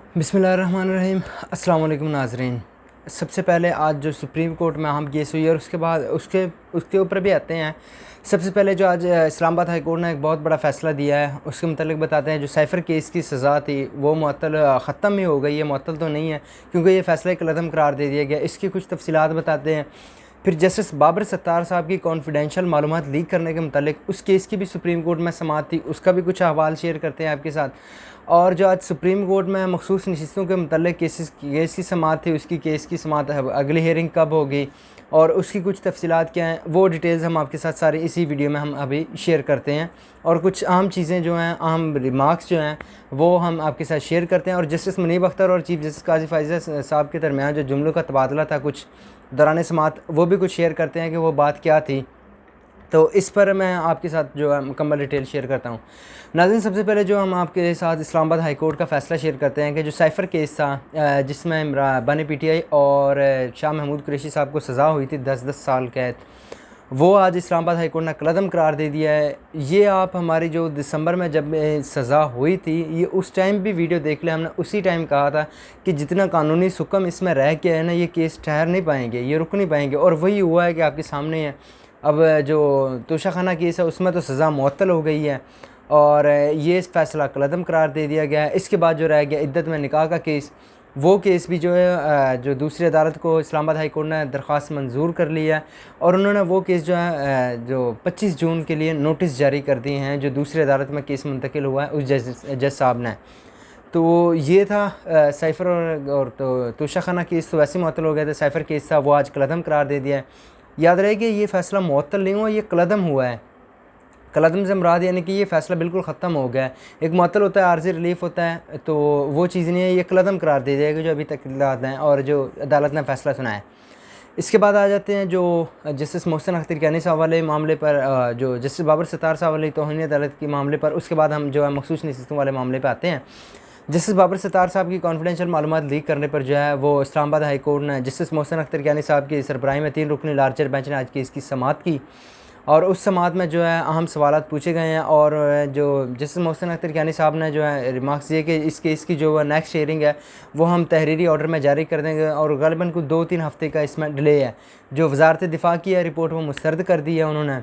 बिस्मिल्लाहिर्रहमानिर्रहीम। अस्सलाम वालेकुम नाज़रीन। सबसे पहले आज जो सुप्रीम कोर्ट में अहम केस हुई है और उसके बाद उसके उसके ऊपर भी आते हैं। सबसे पहले जो आज इस्लामाबाद हाई कोर्ट ने एक बहुत बड़ा फ़ैसला दिया है उसके मुतालिक बताते हैं। जो साइफ़र केस की सज़ा थी वो मुअत्तल ख़त्म ही हो गई है, मुअत्तल तो नहीं है क्योंकि ये फ़ैसला कलअदम करार दे दिया गया। इसकी कुछ तफसीलात बताते हैं। फिर जस्टिस बाबर सत्तार साहब की कॉन्फिडेंशियल मालूमात लीक करने के मुतालिक उस केस की भी सुप्रीम कोर्ट में समाअत थी, उसका भी कुछ अहवाल शेयर करते हैं आपके साथ। और जो आज सुप्रीम कोर्ट में मखसूस नशिस्तों के मुतालिक केस की समाअत थी, उसकी केस की समाअत अगली हेयरिंग कब होगी और उसकी कुछ तफसीलात क्या हैं, वो डिटेल्स हम आपके साथ सारी इसी वीडियो में हम अभी शेयर करते हैं। और कुछ अहम चीज़ें जो हैं, अहम रिमार्क्स जो हैं वो हम आपके साथ शेयर करते हैं। और जस्टिस मुनीब अख्तर और चीफ जस्टिस काजी फायज़ा साहब के दरमियान जो जुमलों का तबादला था कुछ दौरान समाअत, वो भी कुछ शेयर करते हैं कि वो बात क्या थी। तो इस पर मैं आपके साथ जो है मुकम्मल डिटेल शेयर करता हूँ। नाज़रीन, सबसे पहले जो हम आपके साथ इस्लामाबाद हाई कोर्ट का फ़ैसला शेयर करते हैं कि जो साइफ़र केस था जिसमें बानी पीटीआई और शाह महमूद कुरैशी साहब को सज़ा हुई थी 10-10 साल कैद, वो आज इस्लामाबाद हाई कोर्ट ने कलअदम करार दे दिया है। ये आप हमारी जो दिसंबर में जब सज़ा हुई थी, ये उस टाइम भी वीडियो देख लें, हमने उसी टाइम कहा था कि जितना कानूनी सुकम इसमें रह के है ना, ये केस ठहर नहीं पाएंगे, ये रुक नहीं पाएंगे। और वही हुआ है कि आपके सामने है। अब जो तोशाखाना केस है उसमें तो सज़ा मुअत्तल हो गई है और ये फ़ैसला कलअदम करार दे दिया गया है। इसके बाद जो रह गया इद्दत में निकाह का केस, वो केस भी जो है जो दूसरी अदालत को इस्लामाबाद हाई कोर्ट ने दरख्वास्त मंजूर कर लिया है और उन्होंने वो केस जो है जो 25 जून के लिए नोटिस जारी कर दिए हैं। जो दूसरी अदालत में केस मुंतकिल हुआ है उस जज साहब ने। तो ये था साइफ़र और तो तोशाखाना केस तो वैसे मुअत्तल हो गया था। साइफ़र केस था वो आज कलअदम करार दे दिया है। याद रहे कि ये फ़ैसला मुअत्तल नहीं हुआ, ये कलअदम हुआ है। कलअदम से मुराद यानी कि ये फ़ैसला बिल्कुल ख़त्म हो गया है। एक मुअत्तल होता है, आर्ज़ी रिलीफ़ होता है, तो वो चीज़ नहीं है। ये कलअदम करार दे दिया गया जो अभी तक हैं और जो अदालत ने फ़ैसला सुनाया। इसके बाद आ जाते हैं जो जस्टिस मोहसिन अख्तर कियानी साहब वाले मामले पर, जो जस्टिस बाबर सत्तार साहब वाली तौहीन अदालत के मामले पर। उसके बाद हम जो है मखसूस नशिस्तों वाले मामले पर आते हैं। जस्टिस बाबर सत्तार साहब की कॉन्फिडेंशियल मालूमात लीक करने पर जो है वो इस्लामाबाद हाई कोर्ट ने जस्टिस मोहसिन अख्तर कियानी साहब की सरबराही में 3 रुकनी लार्जर बेंच ने आज की इसकी समाअत की। और उस समाअत में जो है अहम सवालात पूछे गए हैं और जो जस्टिस मोहसिन अख्तर कियानी साहब ने जो है रिमार्क्स दिए कि इस केस की जो नेक्स्ट हियरिंग है वो हम तहरीरी ऑर्डर में जारी कर देंगे और ग़ालिबन कुछ 2-3 हफ़्ते का इसमें डिले है। जो वज़ारत दिफ़ा की है रिपोर्ट वो मुस्तरद कर दी है उन्होंने।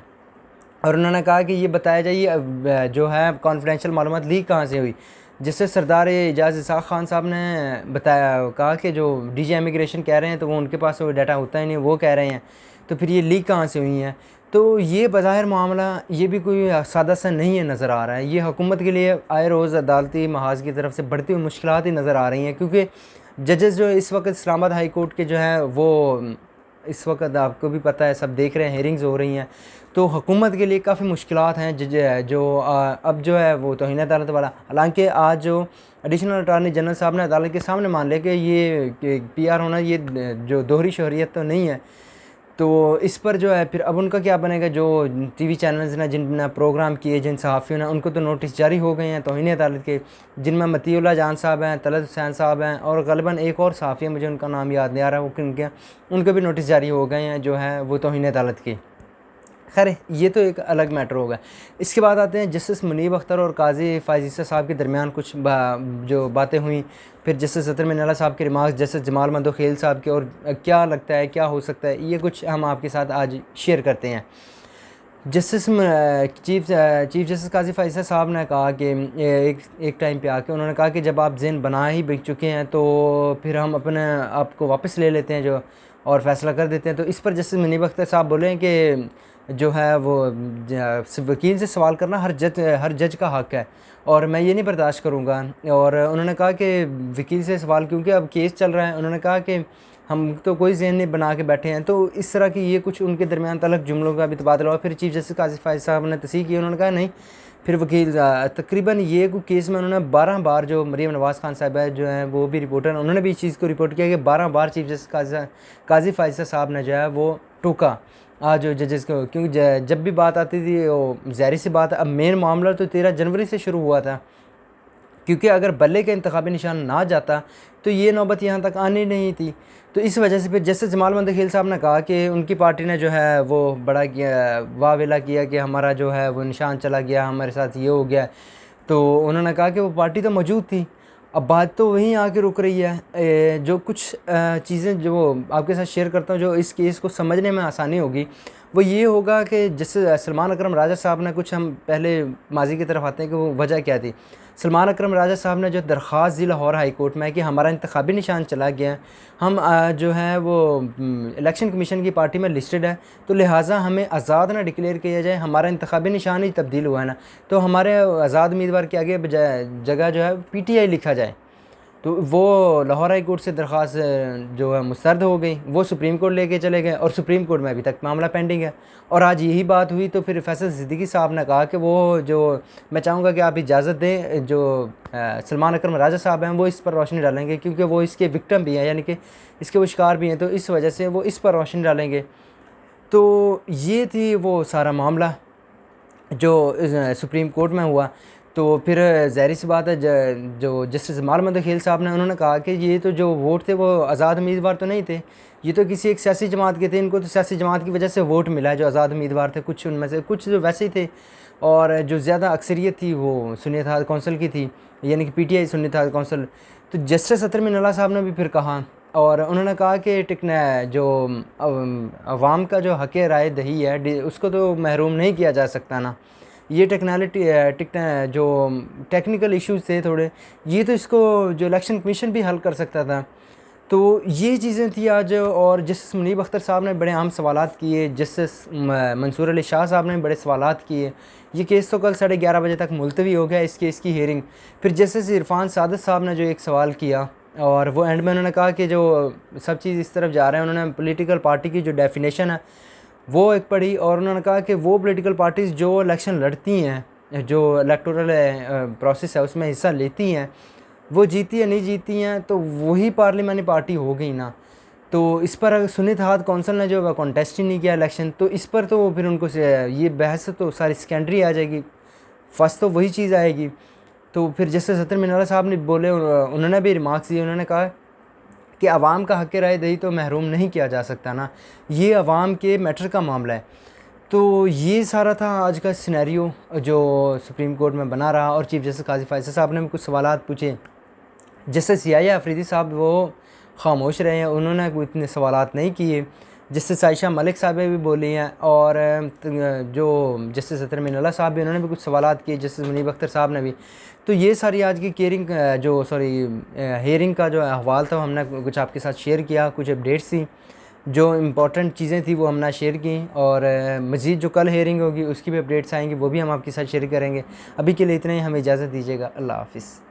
और उन्होंने कहा कि ये बताया जाए जो है कॉन्फिडेंशियल मालूमात लीक कहाँ से हुई। जिससे सरदार एजाज़ इसाक़ ख़ान साहब ने बताया, कहा कि जो डीजी इमिग्रेशन कह रहे हैं तो वो उनके पास वो डाटा होता ही नहीं, वो कह रहे हैं, तो फिर ये लीक कहाँ से हुई हैं। तो ये बज़ाहिर मामला ये भी कोई सादा सा नहीं है नज़र आ रहा है। ये हुकूमत के लिए आए रोज़ अदालती महाज की तरफ से बढ़ती हुई मुश्किलात ही नज़र आ रही हैं क्योंकि जजेस जो इस वक्त इस्लामाबाद हाई कोर्ट के जो हैं वो इस वक्त आपको भी पता है, सब देख रहे हैं, हेयरिंग्स हो रही हैं। तो हुकूमत के लिए काफ़ी मुश्किलात हैं जो अब जो है वो तौहीन अदालत वाला। हालांकि आज जो एडिशनल अटारनी जनरल साहब ने अदालत के सामने मान लिया कि ये पीआर होना ये जो दोहरी शहरियत तो नहीं है। तो इस पर जो है फिर अब उनका क्या बनेगा। जो टीवी चैनल्स ने जिनने प्रोग्राम किए, जिन सहाफ़ियों ने, उनको तो नोटिस जारी हो गए हैं तौहीन अदालत के, जिनमें मतीउल्लाह जान साहब हैं, तलत हुसैन साहब हैं और ग़ालिबन एक और सहाफ़ी है, मुझे उनका नाम याद नहीं आ रहा है वो किनके, उनके भी नोटिस जारी हो गए हैं जो है वो तौहीन अदालत के। खैर ये तो एक अलग मैटर होगा। इसके बाद आते हैं जस्टिस मुनीब अख्तर और काजी फायज़ा साहब के दरमियान कुछ जो बातें हुई। फिर जस्टिस अतर मिनाला साहब के रिमार्क्स, जस्टिस जमाल मंदोखेल साहब के, और क्या लगता है क्या हो सकता है, ये कुछ हम आपके साथ आज शेयर करते हैं। जस्टिस चीफ जस्टिस काजी फायज़ा साहब ने कहा कि एक टाइम पे आके उन्होंने कहा कि जब आप ज़हन बना ही बिक चुके हैं तो फिर हम अपने आप को वापस ले लेते हैं जो और फ़ैसला कर देते हैं। तो इस पर जस्टिस मुनीब अख्तर साहब बोले कि जो है वो वकील से सवाल करना हर जज का हक़ है और मैं ये नहीं बर्दाश्त करूँगा। और उन्होंने कहा कि वकील से सवाल क्योंकि अब केस चल रहा है, उन्होंने कहा कि हम तो कोई ज़हन नहीं बना के बैठे हैं। तो इस तरह की ये कुछ उनके दरमियान तलख जुमलों का भी तबादला हुआ। फिर चीफ जस्टिस काजी फायज़ साहब ने तस्दीक की, उन्होंने कहा नहीं। फिर वकील तकरीबन ये कोई केस में उन्होंने 12 बार, जो मरीम नवाज़ खान साहब है जो हैं वो भी रिपोर्टर, उन्होंने भी इस चीज़ को रिपोर्ट किया कि 12 बार चीफ जस्टिस काजी फायज़ा साहब ने जो है वो टोका आज जो जजेस को, क्योंकि जब भी बात आती थी वो ज़ाहिर सी बात है। अब मेन मामला तो 13 जनवरी से शुरू हुआ था क्योंकि अगर बल्ले का इंतखाबी निशान ना जाता तो ये नौबत यहाँ तक आनी नहीं थी। तो इस वजह से फिर जस्टिस जमाल मंदोखेल साहब ने कहा कि उनकी पार्टी ने जो है वो बड़ा किया, वावेला किया कि हमारा जो है वो निशान चला गया, हमारे साथ ये हो गया। तो उन्होंने कहा कि वो पार्टी तो मौजूद थी। अब बात तो वहीं आके रुक रही है। जो कुछ चीज़ें जो आपके साथ शेयर करता हूँ जो इस केस को समझने में आसानी होगी, वो ये होगा कि जैसे सलमान अकरम राजा साहब ने, कुछ हम पहले माजी की तरफ आते हैं कि वो वजह क्या थी। सलमान अकरम राजा साहब ने जो दरख्वास्त दी लाहौर हाई कोर्ट में कि हमारा इंतखाबी निशान चला गया है, हम जो है वो इलेक्शन कमीशन की पार्टी में लिस्टेड है, तो लिहाजा हमें आज़ाद ना डिक्लेयर किया जाए, हमारा इंतखाबी निशान ही तब्दील हुआ है ना, तो हमारे आज़ाद उम्मीदवार के आगे जगह जो है PTI लिखा जाए। तो वो लाहौर हाई कोर्ट से दरख्वास्त जो है मुस्तरद हो गई, वो सुप्रीम कोर्ट लेके चले गए और सुप्रीम कोर्ट में अभी तक मामला पेंडिंग है। और आज यही बात हुई तो फिर फैसल सिद्दीकी साहब ने कहा कि वो जो, मैं चाहूँगा कि आप इजाज़त दें, जो सलमान अकरम राजा साहब हैं वो इस पर रोशनी डालेंगे, क्योंकि वो इसके विक्टिम भी हैं, यानी कि इसके वो शिकार भी हैं, तो इस वजह से वो इस पर रोशनी डालेंगे। तो ये थी वो सारा मामला जो सुप्रीम कोर्ट में हुआ। तो फिर ज़ाहिर सी बात है, जो जस्टिस जमाल मंदखेल साहब ने, उन्होंने कहा कि ये तो जो वोट थे वो आज़ाद उम्मीदवार तो नहीं थे, ये तो किसी एक सियासी जमात के थे, इनको तो सियासी जमात की वजह से वोट मिला है। जो आज़ाद उम्मीदवार थे कुछ उनमें से कुछ जो वैसे ही थे, और जो ज़्यादा अक्सरियत थी वो सुन्नी इत्तेहाद कौंसिल की थी, यानी कि PTI सुन्नी इत्तेहाद कौंसिल। तो जस्टिस अतर मिनल्ला साहब ने भी फिर कहा, और उन्होंने कहा कि जो अवाम का जो हक़ राय दही है उसको तो महरूम नहीं किया जा सकता ना। ये जो टेक्निकल इश्यूज़ थे थोड़े, ये तो इसको जो इलेक्शन कमीशन भी हल कर सकता था। तो ये चीज़ें थी आज। और जस्टिस मुनीब अख्तर साहब ने बड़े अहम सवालात किए, जस्टिस मंसूर अली शाह साहब ने बड़े सवालात किए। ये केस तो कल 11:30 बजे तक मुलतवी हो गया, इस केस की हेयरिंग। फिर जस्टिस इरफान सादत साहब ने जो एक सवाल किया, और वो एंड में उन्होंने कहा कि जो सब चीज़ इस तरफ जा रहे हैं, उन्होंने पॉलिटिकल पार्टी की जो डेफिनेशन है वो एक पढ़ी, और उन्होंने कहा कि वो पॉलिटिकल पार्टीज़ जो इलेक्शन लड़ती हैं, जो इलेक्टोरल प्रोसेस है उसमें हिस्सा लेती हैं, वो जीती या नहीं जीती हैं, तो वही पार्लियामानी पार्टी हो गई ना। तो इस पर अगर सुन्नी इत्तेहाद कौंसिल ने जो कॉन्टेस्ट ही नहीं किया इलेक्शन, तो इस पर तो फिर उनको ये बहस तो सारी सेकेंडरी आ जाएगी, फर्स्ट तो वही चीज़ आएगी। तो फिर जैसे अतर मिनल्ला साहब ने बोले, उन्होंने भी रिमार्क्स दिए, उन्होंने कहा कि अवाम का हक़ राय दही तो महरूम नहीं किया जा सकता ना, ये अवाम के मैटर का मामला है। तो ये सारा था आज का सिनेरियो जो सुप्रीम कोर्ट में बना रहा। और चीफ जस्टिस काजी फैसल साहब ने भी कुछ सवालात पूछे, जस्टिस सियाया अफरीदी साहब वो खामोश रहे हैं, उन्होंने कोई इतने सवालात नहीं किए। जस्टिस आयशा मलिक साहब भी बोली हैं, और जो जस्टिस अतर मिनल्ला साहब भी, उन्होंने भी कुछ सवालात किए, जस्टिस मुनीब अख्तर साहब ने भी। तो ये सारी आज की हेयरिंग का जो अहवाल था, हमने कुछ आपके साथ शेयर किया, कुछ अपडेट्स थी, जो इम्पोर्टेंट चीज़ें थी वो हमने शेयर की। और मज़ीद जो कल हेयरिंग होगी उसकी भी अपडेट्स आएंगी, वो भी हम आपके साथ शेयर करेंगे। अभी के लिए इतना ही, हमें इजाज़त दीजिएगा। अल्लाह हाफ़िज़।